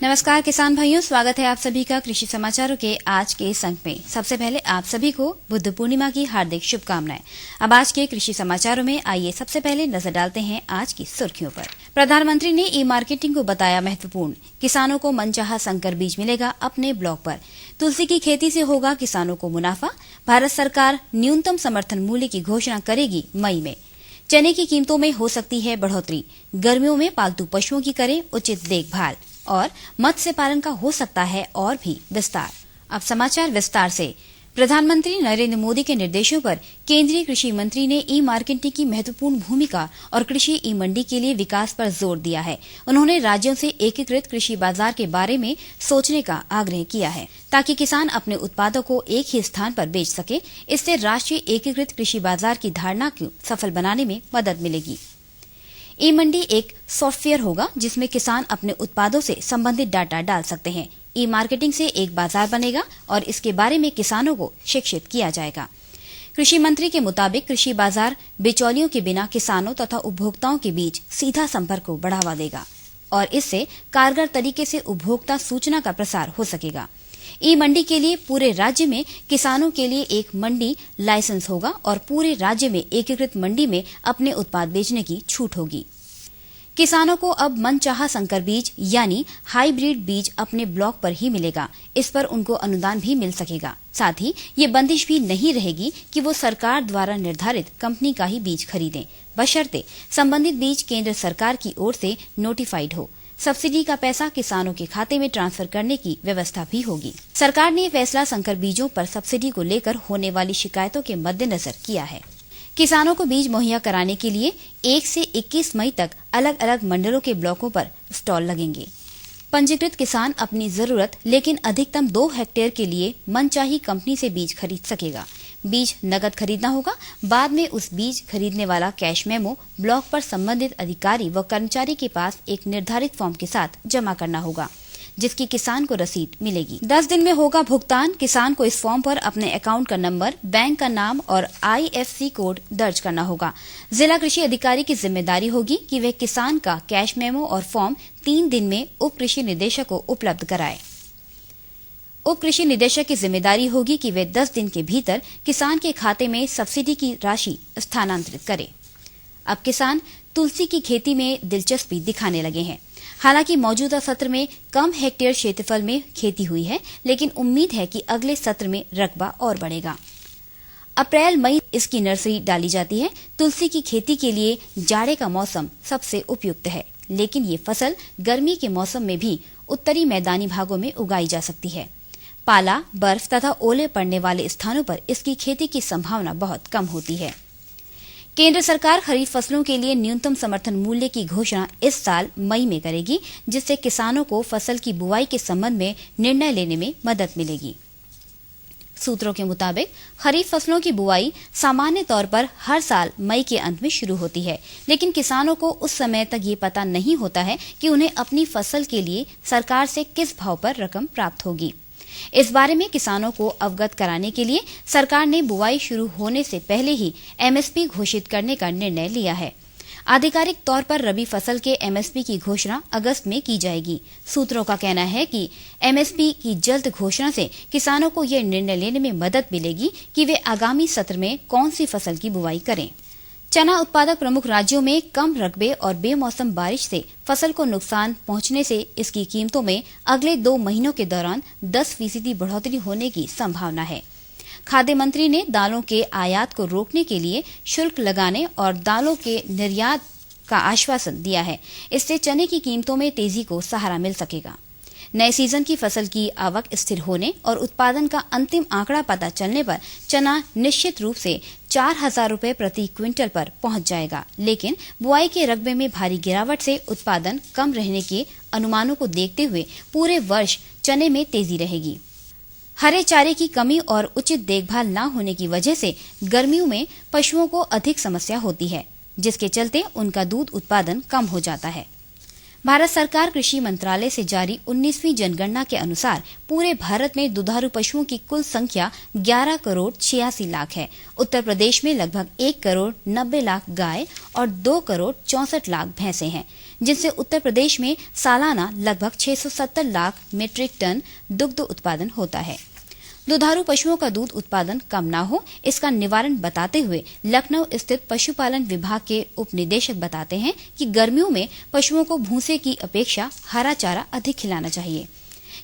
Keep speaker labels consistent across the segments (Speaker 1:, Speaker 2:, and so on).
Speaker 1: नमस्कार किसान भाइयों, स्वागत है आप सभी का कृषि समाचारों के आज के इस अंक में। सबसे पहले आप सभी को बुद्ध पूर्णिमा की हार्दिक शुभकामनाएं। अब आज के कृषि समाचारों में आइए सबसे पहले नजर डालते हैं आज की सुर्खियों पर। प्रधानमंत्री ने ई मार्केटिंग को बताया महत्वपूर्ण। किसानों को मनचाहा संकर बीज मिलेगा अपने ब्लॉग पर। तुलसी की खेती से होगा किसानों को मुनाफा। भारत सरकार न्यूनतम समर्थन मूल्य की घोषणा करेगी मई में। चने की कीमतों में हो सकती है बढ़ोतरी। गर्मियों में पालतू पशुओं की करें उचित देखभाल। और मत्स्य पालन का हो सकता है और भी विस्तार। अब समाचार विस्तार से। प्रधानमंत्री नरेंद्र मोदी के निर्देशों पर केंद्रीय कृषि मंत्री ने ई मार्केटिंग की महत्वपूर्ण भूमिका और कृषि ई मंडी के लिए विकास पर जोर दिया है। उन्होंने राज्यों से एकीकृत कृषि बाजार के बारे में सोचने का आग्रह किया है ताकि किसान अपने उत्पादों को एक ही स्थान पर बेच सके। इससे राष्ट्रीय एकीकृत कृषि बाजार की धारणा को सफल बनाने में मदद मिलेगी। ई मंडी एक सॉफ्टवेयर होगा जिसमें किसान अपने उत्पादों से संबंधित डाटा डाल सकते हैं। ई मार्केटिंग से एक बाजार बनेगा और इसके बारे में किसानों को शिक्षित किया जाएगा। कृषि मंत्री के मुताबिक कृषि बाजार बिचौलियों के बिना किसानों तथा उपभोक्ताओं के बीच सीधा संपर्क को बढ़ावा देगा और इससे कारगर तरीके से उपभोक्ता सूचना का प्रसार हो सकेगा। ई मंडी के लिए पूरे राज्य में किसानों के लिए एक मंडी लाइसेंस होगा और पूरे राज्य में एकीकृत मंडी में अपने उत्पाद बेचने की छूट होगी। किसानों को अब मनचाहा संकर बीज यानी हाइब्रिड बीज अपने ब्लॉक पर ही मिलेगा। इस पर उनको अनुदान भी मिल सकेगा। साथ ही ये बंदिश भी नहीं रहेगी कि वो सरकार द्वारा निर्धारित कंपनी का ही बीज खरीदें, बशर्ते संबंधित बीज केंद्र सरकार की ओर से नोटिफाइड हो। सब्सिडी का पैसा किसानों के खाते में ट्रांसफर करने की व्यवस्था भी होगी। सरकार ने फैसला संकर बीजों पर सब्सिडी को लेकर होने वाली शिकायतों के मद्देनजर किया है। किसानों को बीज मुहैया कराने के लिए 1 से 21 मई तक अलग अलग मंडलों के ब्लॉकों पर स्टॉल लगेंगे। पंजीकृत किसान अपनी जरूरत लेकिन अधिकतम 2 हेक्टेयर के लिए मनचाही कंपनी से बीज खरीद सकेगा। बीज नकद खरीदना होगा। बाद में उस बीज खरीदने वाला कैश मेमो ब्लॉक पर संबंधित अधिकारी व कर्मचारी के पास एक निर्धारित फॉर्म के साथ जमा करना होगा, जिसकी किसान को रसीद मिलेगी। 10 दिन में होगा भुगतान। किसान को इस फॉर्म पर अपने अकाउंट का नंबर, बैंक का नाम और IFSC कोड दर्ज करना होगा। जिला कृषि अधिकारी की जिम्मेदारी होगी कि वे किसान का कैश मेमो और फॉर्म 3 दिन में उप कृषि निदेशक को उपलब्ध कराए। उप कृषि निदेशक की जिम्मेदारी होगी कि वे 10 दिन के भीतर किसान के खाते में सब्सिडी की राशि स्थानांतरित करें। अब किसान तुलसी की खेती में दिलचस्पी दिखाने लगे हैं। हालांकि मौजूदा सत्र में कम हेक्टेयर क्षेत्रफल में खेती हुई है, लेकिन उम्मीद है कि अगले सत्र में रकबा और बढ़ेगा। अप्रैल मई इसकी नर्सरी डाली जाती है। तुलसी की खेती के लिए जाड़े का मौसम सबसे उपयुक्त है, लेकिन ये फसल गर्मी के मौसम में भी उत्तरी मैदानी भागों में उगाई जा सकती है। पाला, बर्फ तथा ओले पड़ने वाले स्थानों पर इसकी खेती की संभावना बहुत कम होती है। केंद्र सरकार खरीफ फसलों के लिए न्यूनतम समर्थन मूल्य की घोषणा इस साल मई में करेगी, जिससे किसानों को फसल की बुवाई के संबंध में निर्णय लेने में मदद मिलेगी। सूत्रों के मुताबिक खरीफ फसलों की बुवाई सामान्य तौर पर हर साल मई के अंत में शुरू होती है, लेकिन किसानों को उस समय तक ये पता नहीं होता है कि उन्हें अपनी फसल के लिए सरकार से किस भाव पर रकम प्राप्त होगी। इस बारे में किसानों को अवगत कराने के लिए सरकार ने बुवाई शुरू होने से पहले ही MSP घोषित करने का निर्णय लिया है। आधिकारिक तौर पर रबी फसल के MSP की घोषणा अगस्त में की जाएगी। सूत्रों का कहना है कि MSP की जल्द घोषणा से किसानों को यह निर्णय लेने में मदद मिलेगी कि वे आगामी सत्र में कौन सी फसल की बुवाई करें। चना उत्पादक प्रमुख राज्यों में कम रकबे और बेमौसम बारिश से फसल को नुकसान पहुंचने से इसकी कीमतों में अगले 2 महीनों के दौरान 10% बढ़ोतरी होने की संभावना है। खाद्य मंत्री ने दालों के आयात को रोकने के लिए शुल्क लगाने और दालों के निर्यात का आश्वासन दिया है। इससे चने की कीमतों में तेजी को सहारा मिल सकेगा। नए सीजन की फसल की आवक स्थिर होने और उत्पादन का अंतिम आंकड़ा पता चलने पर चना निश्चित रूप से 4,000 रुपए प्रति क्विंटल पर पहुंच जाएगा, लेकिन बुआई के रकबे में भारी गिरावट से उत्पादन कम रहने के अनुमानों को देखते हुए पूरे वर्ष चने में तेजी रहेगी। हरे चारे की कमी और उचित देखभाल न होने की वजह से गर्मियों में पशुओं को अधिक समस्या होती है, जिसके चलते उनका दूध उत्पादन कम हो जाता है। भारत सरकार कृषि मंत्रालय से जारी 19वीं जनगणना के अनुसार पूरे भारत में दुधारू पशुओं की कुल संख्या 11 करोड़ 86 लाख है। उत्तर प्रदेश में लगभग 1 करोड़ 90 लाख गाय और 2 करोड़ 64 लाख भैंसें हैं, जिनसे उत्तर प्रदेश में सालाना लगभग 670 लाख मीट्रिक टन दुग्ध उत्पादन होता है। दुधारू पशुओं का दूध उत्पादन कम न हो, इसका निवारण बताते हुए लखनऊ स्थित पशुपालन विभाग के उप निदेशक बताते हैं कि गर्मियों में पशुओं को भूसे की अपेक्षा हरा चारा अधिक खिलाना चाहिए,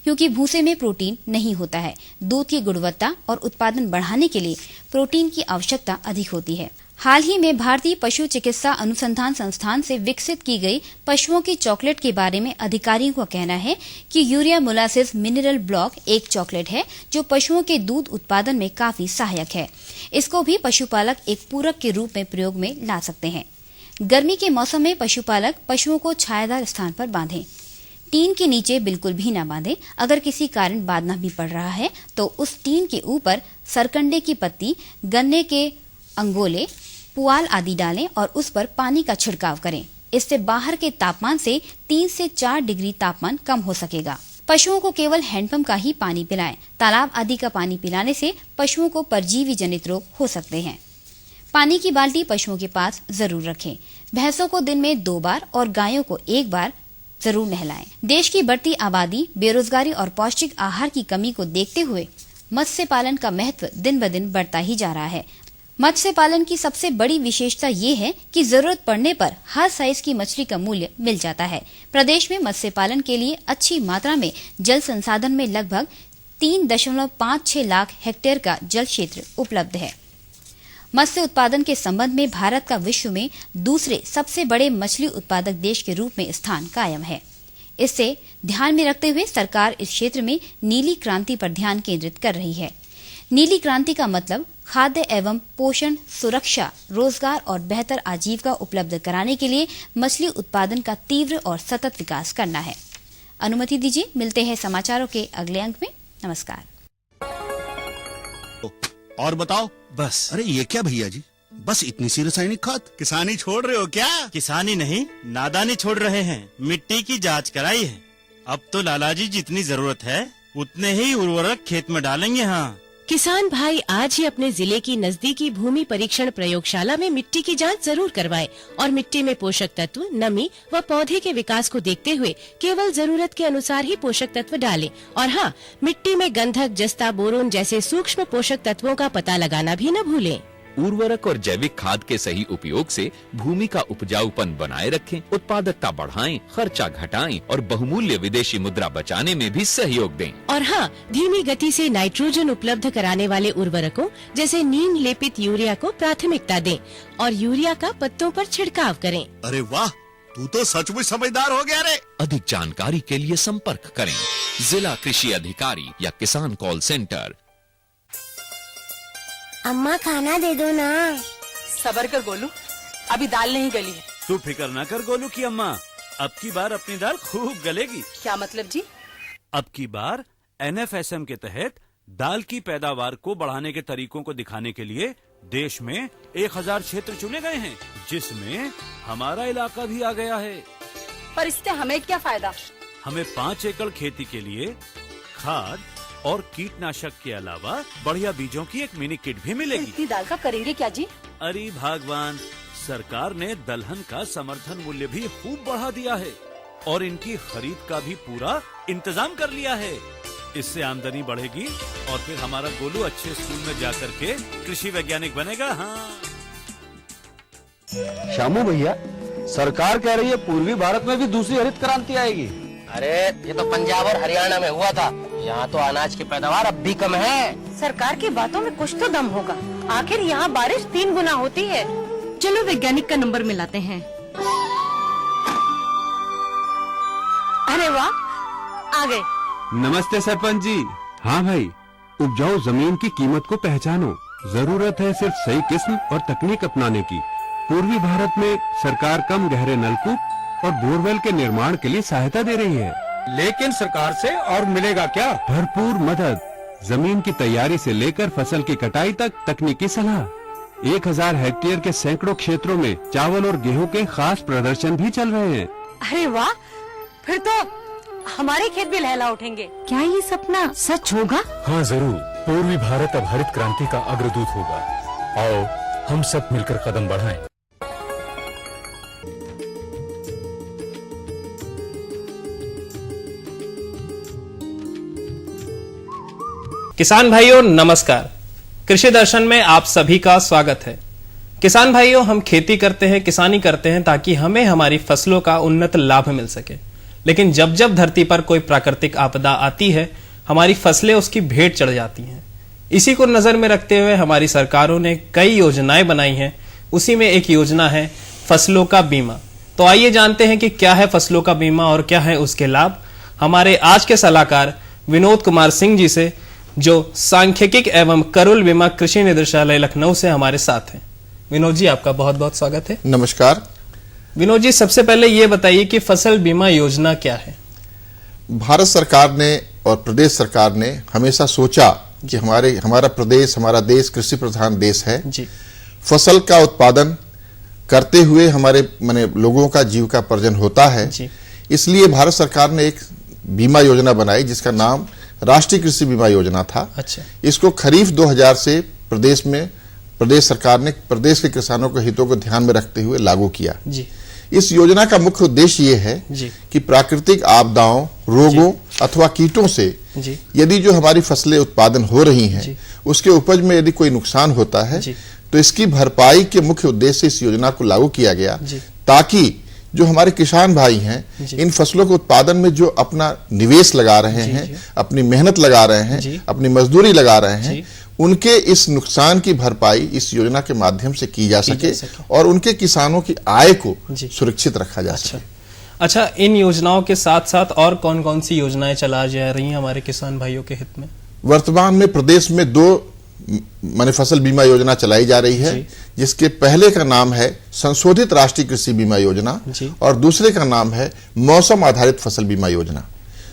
Speaker 1: क्योंकि भूसे में प्रोटीन नहीं होता है। दूध की गुणवत्ता और उत्पादन बढ़ाने के लिए प्रोटीन की आवश्यकता अधिक होती है। हाल ही में भारतीय पशु चिकित्सा अनुसंधान संस्थान से विकसित की गई पशुओं की चॉकलेट के बारे में अधिकारियों का कहना है कि यूरिया मोलासिस मिनरल ब्लॉक एक चॉकलेट है जो पशुओं के दूध उत्पादन में काफी सहायक है। इसको भी पशुपालक एक पूरक के रूप में प्रयोग में ला सकते हैं। गर्मी के मौसम में पशुपालक पशुओं को छायादार स्थान पर बांधें। टीन के नीचे बिल्कुल भी न बांधें। अगर किसी कारण बांधना भी पड़ रहा है तो उस टीन के ऊपर सरकंडे की पत्ती, गन्ने के अंगोले, पुआल आदि डालें और उस पर पानी का छिड़काव करें। इससे बाहर के तापमान से 3 से 4 डिग्री तापमान कम हो सकेगा। पशुओं को केवल हैंडपंप का ही पानी पिलाएं। तालाब आदि का पानी पिलाने से पशुओं को परजीवी जनित रोग हो सकते हैं। पानी की बाल्टी पशुओं के पास जरूर रखें। भैंसों को दिन में 2 बार और गायों को 1 बार जरूर नहलाएं। देश की बढ़ती आबादी, बेरोजगारी और पौष्टिक आहार की कमी को देखते हुए मत्स्य पालन का महत्व दिन ब दिन बढ़ता ही जा रहा है। मत्स्य पालन की सबसे बड़ी विशेषता ये है कि जरूरत पड़ने पर हर साइज की मछली का मूल्य मिल जाता है। प्रदेश में मत्स्य पालन के लिए अच्छी मात्रा में जल संसाधन में लगभग 3.56 लाख हेक्टेयर का जल क्षेत्र उपलब्ध है। मत्स्य उत्पादन के संबंध में भारत का विश्व में दूसरे सबसे बड़े मछली उत्पादक देश के रूप में स्थान कायम है। इससे ध्यान में रखते हुए सरकार इस क्षेत्र में नीली क्रांति पर ध्यान केंद्रित कर रही है। नीली क्रांति का मतलब खाद्य एवं पोषण, सुरक्षा, रोजगार और बेहतर आजीविका उपलब्ध कराने के लिए मछली उत्पादन का तीव्र और सतत विकास करना है। अनुमति दीजिए, मिलते हैं समाचारों के अगले अंक में। नमस्कार।
Speaker 2: और बताओ।
Speaker 3: बस।
Speaker 2: अरे ये क्या भैया जी, बस इतनी सी रासायनिक खाद? किसानी छोड़ रहे हो क्या?
Speaker 3: किसानी नहीं, नादानी छोड़ रहे हैं। मिट्टी की जांच कराई है। अब तो लालाजी जितनी जरूरत है उतने ही उर्वरक खेत में डालेंगे। हाँ,
Speaker 4: किसान भाई आज ही अपने जिले की नजदीकी भूमि परीक्षण प्रयोगशाला में मिट्टी की जांच जरूर करवाएं और मिट्टी में पोषक तत्व, नमी व पौधे के विकास को देखते हुए केवल जरूरत के अनुसार ही पोषक तत्व डालें। और हाँ, मिट्टी में गंधक, जस्ता, बोरोन जैसे सूक्ष्म पोषक तत्वों का पता लगाना भी न भूलें।
Speaker 5: उर्वरक और जैविक खाद के सही उपयोग से भूमि का उपजाऊपन बनाए रखें, उत्पादकता बढ़ाएं, खर्चा घटाएं और बहुमूल्य विदेशी मुद्रा बचाने में भी सहयोग दें।
Speaker 4: और हाँ, धीमी गति से नाइट्रोजन उपलब्ध कराने वाले उर्वरकों जैसे नीम लेपित यूरिया को प्राथमिकता दें और यूरिया का पत्तों पर छिड़काव करें।
Speaker 2: अरे वाह, तू तो सचमुच समझदार हो गया रे।
Speaker 5: अधिक जानकारी के लिए संपर्क करें जिला कृषि अधिकारी या किसान कॉल सेंटर।
Speaker 6: अम्मा खाना दे दो ना।
Speaker 7: सबर कर गोलू, अभी दाल नहीं गली है।
Speaker 8: तू फिक्र ना कर गोलू की अम्मा, अब की बार अपनी दाल खूब गलेगी।
Speaker 7: क्या मतलब जी?
Speaker 8: अब की बार NFSM के तहत दाल की पैदावार को बढ़ाने के तरीकों को दिखाने के लिए देश में 1000 क्षेत्र चुने गए हैं, जिसमें हमारा इलाका भी आ गया है।
Speaker 7: पर इससे हमें क्या फायदा?
Speaker 8: हमें 5 एकड़ खेती के लिए खाद और कीटनाशक के अलावा बढ़िया बीजों की एक मिनी किट भी मिलेगी।
Speaker 7: इतनी दाल का करेंगे क्या जी?
Speaker 8: अरे भगवान, सरकार ने दलहन का समर्थन मूल्य भी खूब बढ़ा दिया है और इनकी खरीद का भी पूरा इंतजाम कर लिया है। इससे आमदनी बढ़ेगी और फिर हमारा गोलू अच्छे स्कूल में जाकर के कृषि वैज्ञानिक बनेगा। हाँ
Speaker 9: शामू भैया, सरकार कह रही है पूर्वी भारत में भी दूसरी हरित क्रांति आएगी।
Speaker 10: अरे ये तो पंजाब और हरियाणा में हुआ था, यहाँ तो अनाज की पैदावार अब भी कम है।
Speaker 7: सरकार की बातों में कुछ तो दम होगा। आखिर यहाँ बारिश 3 गुना होती है। चलो वैज्ञानिक का नंबर मिलाते हैं। अरे वाह, आ गए।
Speaker 11: नमस्ते सरपंच जी। हाँ भाई, उपजाऊ जमीन की कीमत को पहचानो। जरूरत है सिर्फ सही किस्म और तकनीक अपनाने की। पूर्वी भारत में सरकार कम गहरे नलकूप और बोरवेल के निर्माण के लिए सहायता दे रही है।
Speaker 9: लेकिन सरकार से और मिलेगा क्या?
Speaker 11: भरपूर मदद, जमीन की तैयारी से लेकर फसल की कटाई तक तकनीकी सलाह। 1000 हेक्टेयर के सैकड़ों क्षेत्रों में चावल और गेहूं के खास प्रदर्शन भी चल रहे हैं।
Speaker 7: अरे वाह, फिर तो हमारे खेत भी लहला उठेंगे।
Speaker 6: क्या ये सपना सच होगा?
Speaker 12: हाँ जरूर, पूर्वी भारत अब हरित क्रांति का अग्रदूत होगा। आओ हम सब मिलकर कदम बढ़ाएं।
Speaker 13: किसान भाइयों नमस्कार, कृषि दर्शन में आप सभी का स्वागत है। किसान भाइयों, हम खेती करते हैं, किसानी करते हैं ताकि हमें हमारी फसलों का उन्नत लाभ मिल सके। लेकिन जब जब धरती पर कोई प्राकृतिक आपदा आती है, हमारी फसलें उसकी भेंट चढ़ जाती हैं। इसी को नजर में रखते हुए हमारी सरकारों ने कई योजनाएं बनाई हैं। उसी में एक योजना है फसलों का बीमा। तो आइए जानते हैं कि क्या है फसलों का बीमा और क्या है उसके लाभ। हमारे आज के सलाहकार विनोद कुमार सिंह जी से, जो सांख्यिकी एवं करुल बीमा कृषि निदेशालय लखनऊ से हमारे साथ हैं। विनोद जी, आपका बहुत बहुत स्वागत है।
Speaker 14: नमस्कार
Speaker 13: विनोद जी, सबसे पहले ये बताइए कि फसल बीमा योजना क्या है?
Speaker 14: भारत सरकार ने और प्रदेश सरकार ने हमेशा सोचा कि हमारा प्रदेश, हमारा देश कृषि प्रधान देश है
Speaker 13: जी।
Speaker 14: फसल का उत्पादन करते हुए हमारे लोगों का जीविकापार्जन होता है
Speaker 13: जी।
Speaker 14: इसलिए भारत सरकार ने एक बीमा योजना बनाई जिसका नाम राष्ट्रीय कृषि बीमा योजना था।
Speaker 13: अच्छा।
Speaker 14: इसको खरीफ 2000 से प्रदेश सरकार ने प्रदेश के किसानों के हितों को ध्यान में रखते हुए लागू किया
Speaker 13: जी।
Speaker 14: इस योजना का मुख्य उद्देश्य ये है
Speaker 13: जी।
Speaker 14: कि प्राकृतिक आपदाओं, रोगों अथवा कीटों से
Speaker 13: जी।
Speaker 14: यदि जो हमारी फसलें उत्पादन हो रही हैं उसके उपज में यदि कोई नुकसान होता है तो इसकी भरपाई के मुख्य उद्देश्य से इस योजना को लागू किया गया ताकि जो हमारे किसान भाई हैं इन फसलों के उत्पादन में जो अपना निवेश लगा रहे हैं, अपनी मेहनत लगा रहे हैं, अपनी मजदूरी लगा रहे हैं, उनके इस नुकसान की भरपाई इस योजना के माध्यम से की जा सके और उनके किसानों की आय को सुरक्षित रखा जा सके।
Speaker 13: अच्छा, इन योजनाओं के साथ साथ और कौन कौन सी योजनाएं चला जा रही हैं हमारे किसान भाइयों के हित में?
Speaker 14: वर्तमान में प्रदेश में 2 फसल बीमा योजना चलाई जा रही है जिसके पहले का नाम है संशोधित राष्ट्रीय कृषि बीमा योजना और दूसरे का नाम है मौसम आधारित फसल बीमा योजना।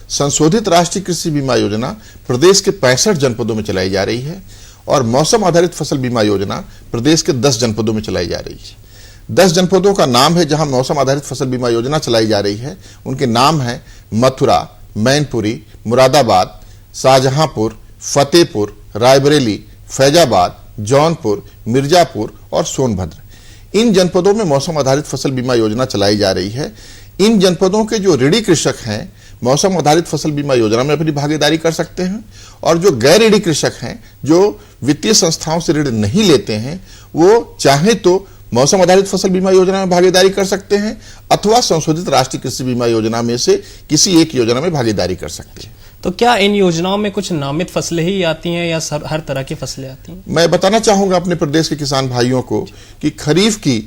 Speaker 14: संशोधित राष्ट्रीय कृषि बीमा योजना प्रदेश के 65 जनपदों में चलाई जा रही है और मौसम आधारित फसल बीमा योजना प्रदेश के 10 जनपदों में चलाई जा रही है। 10 जनपदों का नाम है जहां मौसम आधारित फसल बीमा योजना चलाई जा रही है, उनके नाम है मथुरा, मैनपुरी, मुरादाबाद, शाहजहांपुर, फतेहपुर, रायबरेली, फैजाबाद, जौनपुर, मिर्जापुर और सोनभद्र। इन जनपदों में मौसम आधारित फसल बीमा योजना चलाई जा रही है। इन जनपदों के जो ऋणी कृषक हैं मौसम आधारित फसल बीमा योजना में अपनी भागीदारी कर सकते हैं और जो गैर ऋणी कृषक हैं जो वित्तीय संस्थाओं से ऋण नहीं लेते हैं वो चाहे तो मौसम आधारित फसल बीमा योजना में भागीदारी कर सकते हैं अथवा संशोधित राष्ट्रीय कृषि बीमा योजना में से किसी एक योजना में भागीदारी कर सकते हैं।
Speaker 13: तो क्या इन योजनाओं में कुछ नामित फसलें ही आती हैं या हर तरह की फसलें आती हैं? मैं
Speaker 14: बताना चाहूंगा अपने प्रदेश के किसान भाइयों को कि खरीफ की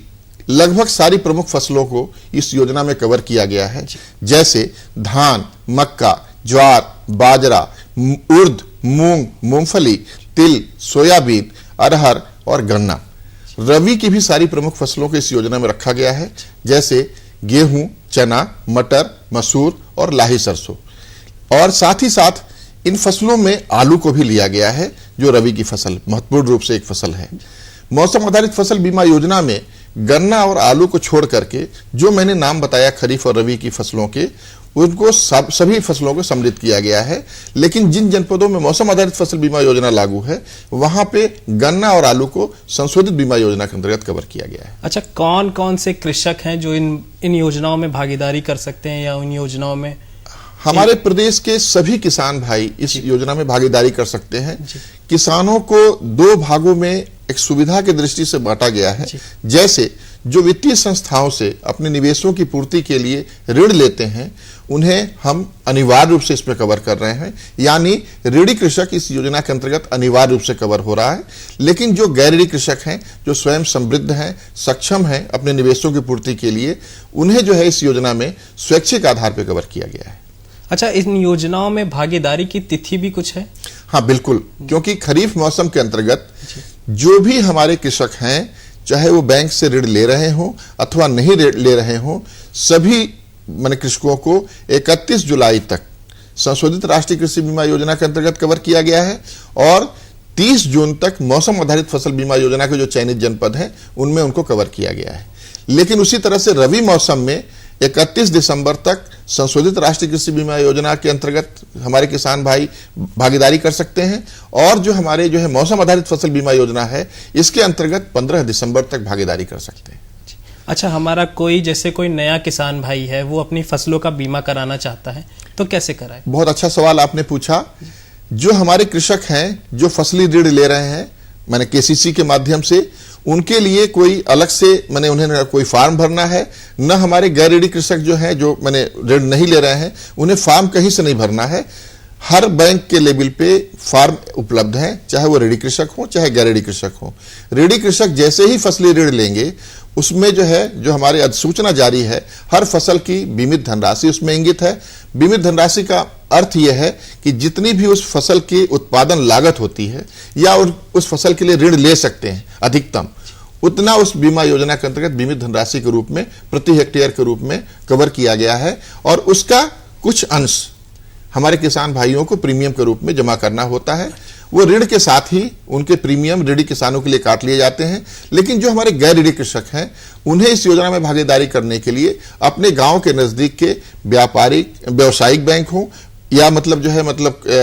Speaker 14: लगभग सारी प्रमुख फसलों को इस योजना में कवर किया गया है, जैसे धान, मक्का, ज्वार, बाजरा, उर्द, मूंग, मूंगफली, तिल, सोयाबीन, अरहर और गन्ना। रबी की भी सारी प्रमुख फसलों को इस योजना में रखा गया है, जैसे गेहूं, चना, मटर, मसूर और लाही सरसों। और साथ ही साथ इन फसलों में आलू को भी लिया गया है जो रबी की फसल महत्वपूर्ण रूप से एक फसल है। मौसम आधारित फसल बीमा योजना में गन्ना और आलू को छोड़ करके जो मैंने नाम बताया खरीफ और रबी की फसलों के, उनको सभी फसलों को सम्मिलित किया गया है। लेकिन जिन जनपदों में मौसम आधारित फसल बीमा योजना लागू है वहां पे गन्ना और आलू को संशोधित बीमा योजना के अंतर्गत कवर किया गया है।
Speaker 13: अच्छा, कौन कौन से कृषक हैं जो इन योजनाओं में भागीदारी कर सकते हैं या उन योजनाओं में?
Speaker 14: हमारे प्रदेश के सभी किसान भाई इस योजना में भागीदारी कर सकते हैं। किसानों को 2 भागों में एक सुविधा की दृष्टि से बांटा गया है। जैसे जो वित्तीय संस्थाओं से अपने निवेशों की पूर्ति के लिए ऋण लेते हैं उन्हें हम अनिवार्य रूप से इसमें कवर कर रहे हैं, यानी ऋणी कृषक इस योजना के अंतर्गत अनिवार्य रूप से कवर हो रहा है। लेकिन जो गैर ऋणी कृषक हैं जो स्वयं समृद्ध हैं, सक्षम हैं अपने निवेशों की पूर्ति के लिए, उन्हें जो है इस योजना में स्वैच्छिक आधार पर कवर किया गया है।
Speaker 13: अच्छा, इन योजनाओं में भागीदारी की तिथि भी कुछ है?
Speaker 14: हाँ बिल्कुल, क्योंकि खरीफ मौसम के अंतर्गत जो भी हमारे कृषक हैं चाहे वो बैंक से ऋण ले रहे हों अथवा नहीं ले रहे हों, सभी कृषकों को 31 जुलाई तक संशोधित राष्ट्रीय कृषि बीमा योजना के अंतर्गत कवर किया गया है और 30 जून तक मौसम आधारित फसल बीमा योजना के जो चयनित जनपद हैं उनमें उनको कवर किया गया है। लेकिन उसी तरह से रबी मौसम में 31 दिसंबर तक संशोधित राष्ट्रीय कृषि बीमा योजना के अंतर्गत हमारे किसान भाई भागीदारी कर सकते हैं, और जो हमारे जो है मौसम आधारित फसल बीमा योजना है इसके अंतर्गत 15 दिसंबर तक भागीदारी कर सकते हैं।
Speaker 13: अच्छा, हमारा कोई जैसे कोई नया किसान भाई है वो अपनी फसलों का बीमा कराना चाहता है तो कैसे कराए?
Speaker 14: बहुत अच्छा सवाल आपने पूछा। जो हमारे कृषक हैं जो फसली ऋण ले रहे हैं मैंने केसीसी के माध्यम से, उनके लिए कोई अलग से मैंने उन्हें कोई फॉर्म भरना है, न हमारे गैर ऋणी कृषक जो हैं जो मैंने ऋण नहीं ले रहे हैं उन्हें फॉर्म कहीं से नहीं भरना है। हर बैंक के लेवल पे फॉर्म उपलब्ध हैं, चाहे वो ऋणी कृषक हो चाहे गैर ऋणी कृषक हो। ऋणी कृषक जैसे ही फसली ऋण लेंगे उसमें जो है जो हमारे अधिसूचना जारी है हर फसल की बीमित धनराशि उसमें इंगित है। बीमित धनराशि का अर्थ यह है कि जितनी भी उस फसल की उत्पादन लागत होती है या उस फसल के लिए ऋण ले सकते हैं अधिकतम, उतना उस बीमा योजना के अंतर्गत बीमित धनराशि के रूप में प्रति हेक्टेयर के रूप में कवर किया गया है, और उसका कुछ अंश हमारे किसान भाइयों को प्रीमियम के रूप में जमा करना होता है। वो ऋण के साथ ही उनके प्रीमियम ऋणी किसानों के लिए काट लिए जाते हैं। लेकिन जो हमारे गैर ऋणी कृषक हैं उन्हें इस योजना में भागीदारी करने के लिए अपने गांव के नजदीक के व्यावसायिक बैंक हो या मतलब जो है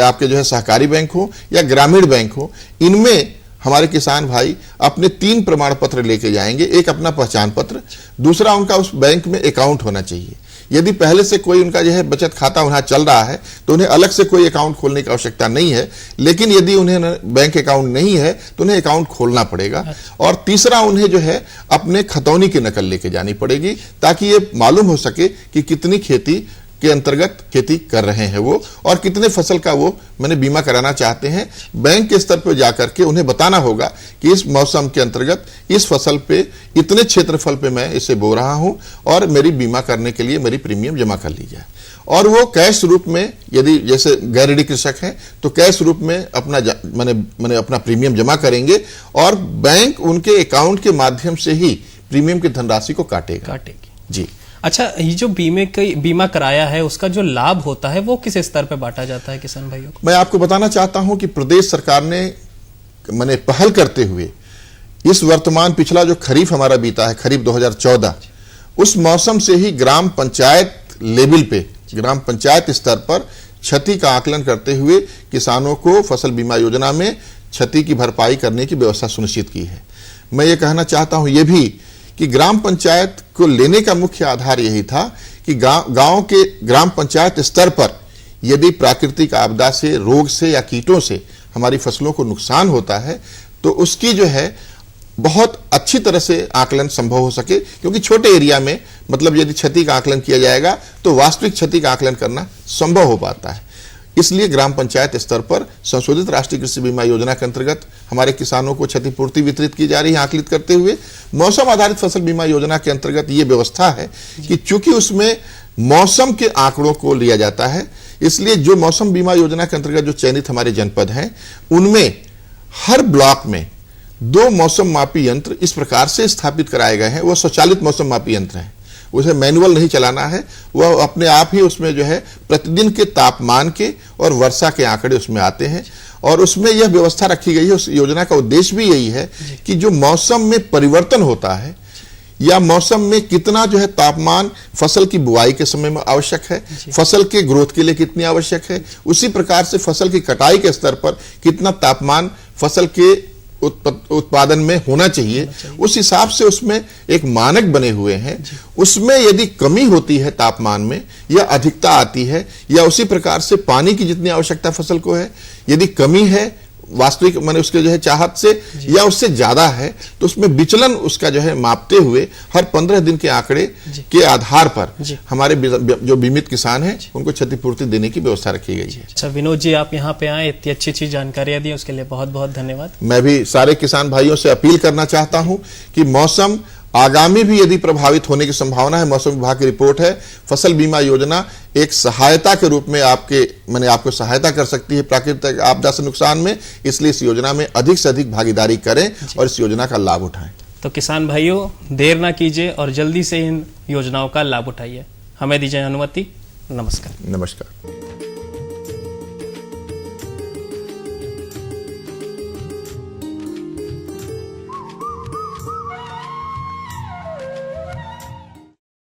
Speaker 14: आपके जो है सहकारी बैंक हो या ग्रामीण बैंक हो, इनमें हमारे किसान भाई अपने 3 प्रमाण पत्र लेके जाएंगे। एक अपना पहचान पत्र, दूसरा उनका उस बैंक में अकाउंट होना चाहिए। यदि पहले से कोई उनका जो है बचत खाता वहां चल रहा है तो उन्हें अलग से कोई अकाउंट खोलने की आवश्यकता नहीं है, लेकिन यदि उन्हें बैंक अकाउंट नहीं है तो उन्हें अकाउंट खोलना पड़ेगा। और तीसरा उन्हें जो है अपने खतौनी की नकल लेके जानी पड़ेगी ताकि ये मालूम हो सके कि कितनी खेती के अंतर्गत खेती कर रहे हैं वो और कितने फसल का वो मैंने बीमा कराना चाहते हैं। बैंक के स्तर पर जाकर के उन्हें बताना होगा कि इस मौसम के अंतर्गत इस फसल पे इतने क्षेत्रफल पे मैं इसे बो रहा हूं और मेरी बीमा करने के लिए मेरी प्रीमियम जमा कर ली जाए। और वो कैश रूप में, यदि जैसे गैर ऋणी कृषक हैं तो कैश रूप में अपना मैंने अपना प्रीमियम जमा करेंगे और बैंक उनके अकाउंट के माध्यम से ही प्रीमियम की धनराशि को काटेगी। जी।
Speaker 13: अच्छा, ये जो बीमा कराया है उसका जो लाभ होता है वो किस स्तर पर बांटा जाता है किसान भाइयों को?
Speaker 14: मैं आपको बताना चाहता हूं कि प्रदेश सरकार ने मैंने पहल करते हुए इस वर्तमान पिछला जो खरीफ हमारा बीता है, खरीफ 2014, उस मौसम से ही ग्राम पंचायत लेवल पे, ग्राम पंचायत स्तर पर क्षति का आकलन करते हुए किसानों को फसल बीमा योजना में क्षति की भरपाई करने की व्यवस्था सुनिश्चित की है। मैं ये कहना चाहता हूं ये भी कि ग्राम पंचायत को लेने का मुख्य आधार यही था कि गांव के ग्राम पंचायत स्तर पर यदि प्राकृतिक आपदा से, रोग से या कीटों से हमारी फसलों को नुकसान होता है तो उसकी जो है बहुत अच्छी तरह से आकलन संभव हो सके, क्योंकि छोटे एरिया में मतलब यदि क्षति का आकलन किया जाएगा तो वास्तविक क्षति का आकलन करना संभव हो पाता है। इसलिए ग्राम पंचायत स्तर पर संशोधित राष्ट्रीय कृषि बीमा योजना के अंतर्गत हमारे किसानों को क्षतिपूर्ति वितरित की जा रही है आकलित करते हुए। मौसम आधारित फसल बीमा योजना के अंतर्गत ये व्यवस्था है कि चूंकि उसमें मौसम के आंकड़ों को लिया जाता है, इसलिए जो मौसम बीमा योजना के अंतर्गत जो चयनित हमारे जनपद हैं उनमें हर ब्लॉक में 2 मौसम मापी यंत्र इस प्रकार से स्थापित कराए गए हैं। वो स्वचालित मौसम मापी यंत्र हैं, उसे मैनुअल नहीं चलाना है, वह अपने आप ही उसमें जो है प्रतिदिन के तापमान के और वर्षा के आंकड़े उसमें आते हैं। और उसमें यह व्यवस्था रखी गई है, उस योजना का उद्देश्य भी यही है कि जो मौसम में परिवर्तन होता है या मौसम में कितना जो है तापमान फसल की बुआई के समय में आवश्यक है, फसल के ग्रोथ के लिए कितनी आवश्यक है, उसी प्रकार से फसल की कटाई के स्तर पर कितना तापमान फसल के उत्पादन में होना चाहिए, उस हिसाब से उसमें एक मानक बने हुए हैं। उसमें यदि कमी होती है तापमान में या अधिकता आती है या उसी प्रकार से पानी की जितनी आवश्यकता फसल को है, यदि कमी है वास्तविक मैंने उसके जो है चाहत से या उससे ज्यादा है तो उसमें विचलन उसका जो है मापते हुए हर 15 दिन के आंकड़े के आधार पर हमारे जो बीमित किसान हैं उनको क्षतिपूर्ति देने की व्यवस्था रखी गई है।
Speaker 13: अच्छा विनोद जी, आप यहाँ पे आए, इतनी अच्छी जानकारियां दी उसके लिए बहुत बहुत धन्यवाद।
Speaker 14: मैं भी सारे किसान भाइयों से अपील करना चाहता हूं कि मौसम आगामी भी यदि प्रभावित होने की संभावना है, मौसम विभाग की रिपोर्ट है, फसल बीमा योजना एक सहायता के रूप में आपको सहायता कर सकती है प्राकृतिक आपदा से नुकसान में। इसलिए इस योजना में अधिक से अधिक भागीदारी करें और इस योजना का लाभ उठाएं।
Speaker 13: तो किसान भाइयों, देर ना कीजिए और जल्दी से इन योजनाओं का लाभ उठाइए। हमें दीजिए अनुमति। नमस्कार।
Speaker 14: नमस्कार।